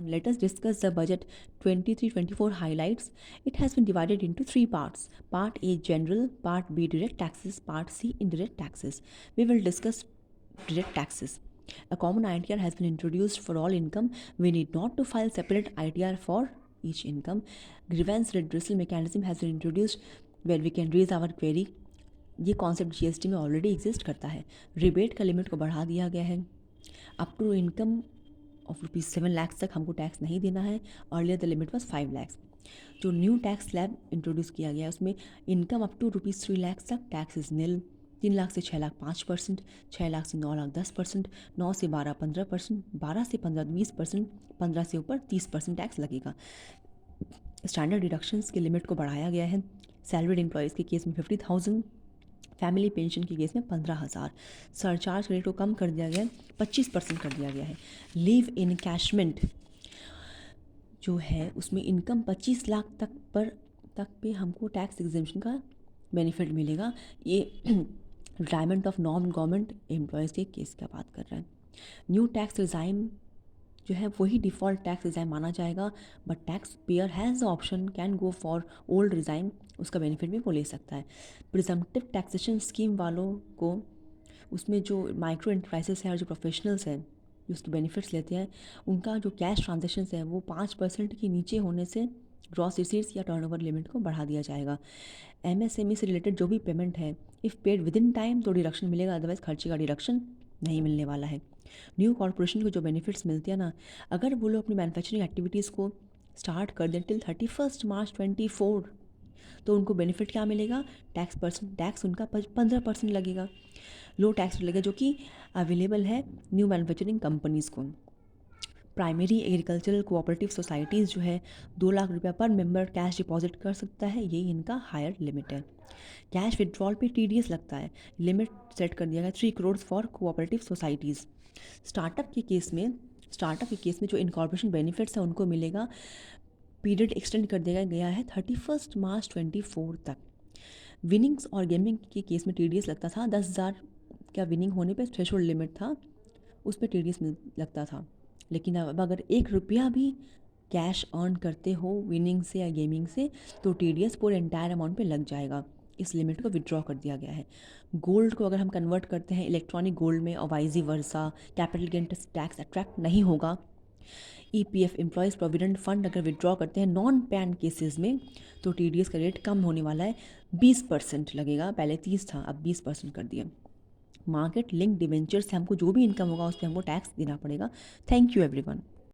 Let us discuss the budget 23-24 highlights. It has been divided into three parts. Part A general, Part B direct taxes, Part C indirect taxes. We will discuss direct taxes. A common ITR has been introduced for all income. We need not to file separate ITR for each income. Grievance redressal mechanism has been introduced where we can raise our query. ये concept GST में already exist करता है. Rebate का limit को बढ़ा दिया गया है. Up to income of ₹7 lakh तक हमको टैक्स नहीं देना है. Earlier the limit was 5 lakh. जो न्यू टैक्स स्लैब इंट्रोड्यूस किया गया उसमें इनकम अप टू ₹3 लाख तक टैक्स इज नील. 3 लाख से 6 लाख 5%, 6 लाख से 9 लाख 10%, 9 से 12 15%, 12 से 15 20%, 15 से ऊपर 30% टैक्स लगेगा. स्टैंडर्ड डिडक्शंस के लिमिट को बढ़ाया गया है. सैलरीड एम्प्लॉयज़ के केस में 50,000, फैमिली पेंशन के केस में 15,000. सरचार्ज रेट को कम कर दिया गया है, 25% कर दिया गया है. लीव इन कैशमेंट जो है उसमें इनकम 25 लाख तक पे हमको टैक्स एग्जेम्पशन का बेनिफिट मिलेगा. ये retirement of non government employees के केस का बात कर रहा है. न्यू टैक्स रिजाइम जो है वही डिफ़ॉल्ट टैक्स रिजाइम माना जाएगा, but tax payer has the option can go for old regime. उसका बेनिफिट भी वो ले सकता है. प्रिजम्पटिव टैक्सेशन स्कीम वालों को उसमें जो माइक्रो एंटरप्राइजेस हैं और जो प्रोफेशनल्स हैं जो उसके बेनिफिट्स लेते हैं उनका जो कैश ट्रांजेक्शन्स है वो 5% के नीचे होने से ग्रॉस रिसीट्स या टर्नओवर लिमिट को बढ़ा दिया जाएगा. एमएसएमई से रिलेटेड जो भी पेमेंट है if paid with in time तो डिडक्शन मिलेगा, अदरवाइज खर्चे का डिडक्शन नहीं मिलने वाला है. न्यू कॉर्पोरेशन को जो बेनिफिट्स मिलते हैं ना, अगर वो लोग अपनी मैन्युफैक्चरिंग एक्टिविटीज़ को स्टार्ट कर दें टिल 31 मार्च 24 तो उनको बेनिफिट क्या मिलेगा. टैक्स उनका 15% लगेगा. लो टैक्स लगेगा जो कि अवेलेबल है न्यू मैन्युफैक्चरिंग कंपनीज़ को. प्राइमरी एग्रीकल्चरल कोऑपरेटिव सोसाइटीज़ जो है 2 लाख रुपया पर मेंबर कैश डिपॉजिट कर सकता है, यही इनका हायर लिमिट है. कैश विड्रॉल पे टीडीएस लगता है. लिमिट सेट कर दिया गया 3 crore for cooperative societies. Startup के केस में जो इनकॉर्पोरेशन बेनिफिट्स हैं उनको मिलेगा. पीरियड एक्सटेंड कर दिया गया है 31 मार्च 24 तक. विनिंग्स और गेमिंग के केस में टीडीएस लगता था. 10,000 का विनिंग होने पे थ्रेशोल्ड लिमिट था, उस पर टीडीएस लगता था. लेकिन अब अगर 1 रुपया भी कैश अर्न करते हो विनिंग से या गेमिंग से तो टीडीएस पूरे एंटायर अमाउंट पे लग जाएगा. इस लिमिट को विड्रॉ कर दिया गया है. गोल्ड को अगर हम कन्वर्ट करते हैं इलेक्ट्रॉनिक गोल्ड में और वाइजी वर्सा कैपिटल गेन टैक्स अट्रैक्ट नहीं होगा. ईपीएफ एम्प्लॉयज़ प्रोविडेंट फंड अगर विड्रॉ करते हैं नॉन पैन केसेस में तो टीडीएस का रेट कम होने वाला है. 20% लगेगा, पहले 30 था अब 20% कर दिया. मार्केट लिंक डिवेंचर से हमको जो भी इनकम होगा उस पर हमको टैक्स देना पड़ेगा. Thank you everyone.